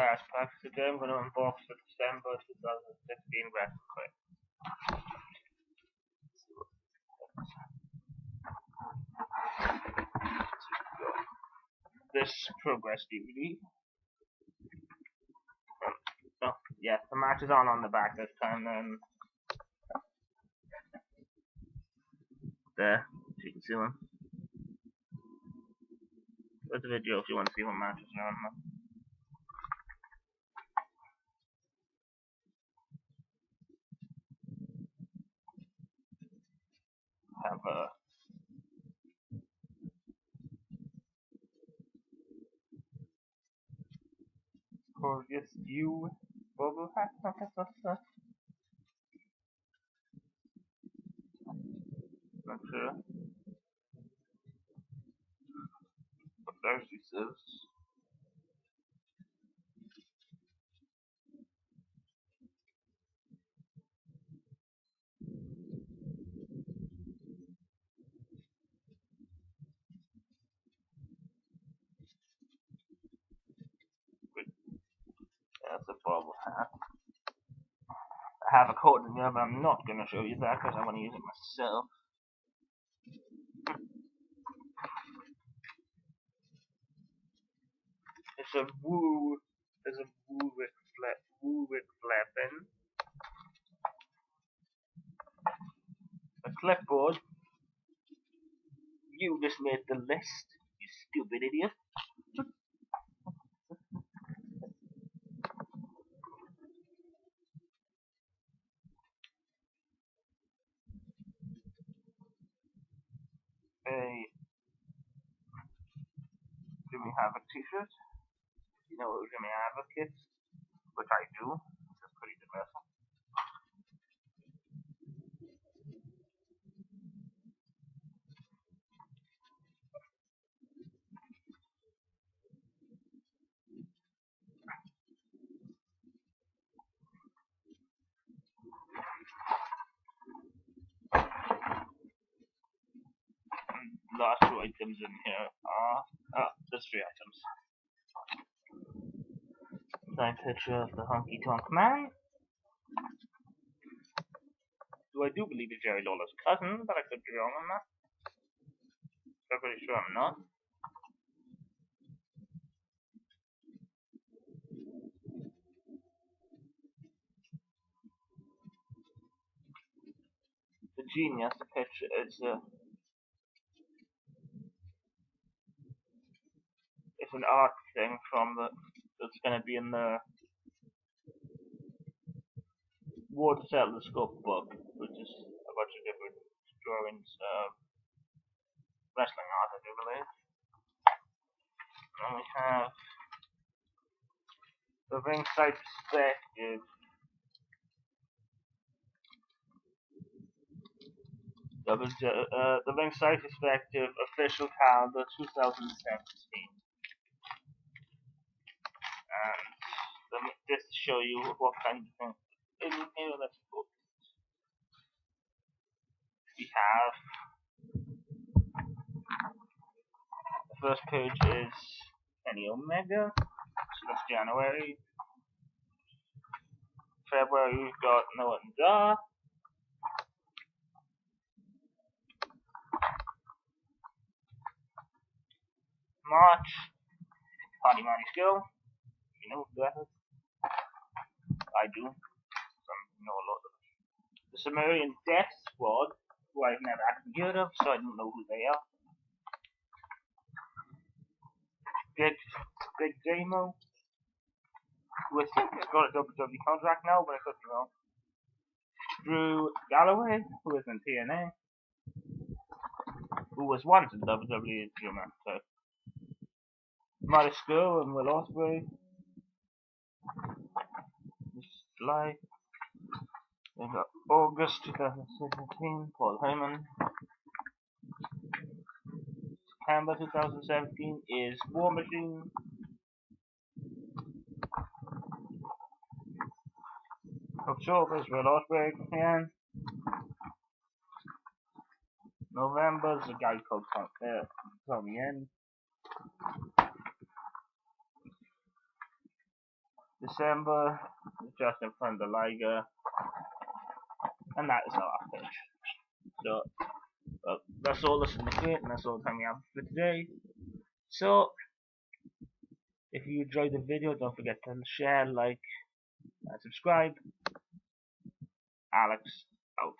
Packs today. I'm going to unbox the December 2016 WRESTLECRATE. This Progress DVD. Oh, yeah, the match is on the back this time, and there, so you can see one. There's a video if you want to see what matches are on there. Have a Gorgeous You bubble hat, I guess that's that. Not sure. But there she says. That's a bubble hat. I have a code in here, but I'm not going to show you that because I want to use it myself. It's a Woolwick flapping. A clipboard. You just made the list, you stupid idiot. Do we have a t-shirt? You know what Jimmy Advocate, which I do, which is pretty depressing. Last two items in here are there's three items. Signed picture of the Honky Tonk Man. Who I do believe is Jerry Lawler's cousin, but I could be wrong on that. I'm pretty sure I'm not. The Genius picture is it's an art thing from that's going to be in the Watersettle Scope book, which is a bunch of different drawings of wrestling art, I do believe. And we have the ringside perspective. The ringside perspective official calendar 2017. And let me just show you what kind of things. Here, let's go. We have the first page is Kenny Omega, so that's January. February we've got Noah and Dar. March, Party Money Skill. You know who that is? I do. Some know a lot of them. The Sumerian Death Squad, who I've never actually heard of, so I don't know who they are. Big J-Mo, who I think has got a WWE contract now, but I could be wrong. Drew Galloway, who is in TNA, who was once in WWE as Drew Master. Marty Scurll and Will Ospreay. This is July. We've got August 2017, Paul Heyman. September 2017 is War Machine. October is Will Ospreay again. November is a guy called Tommy End. December, just in front of the Liger, and that is our finish. So, that's all that's in the crate, and that's all the time we have for today. So, if you enjoyed the video, don't forget to share, like, and subscribe. Alex, out.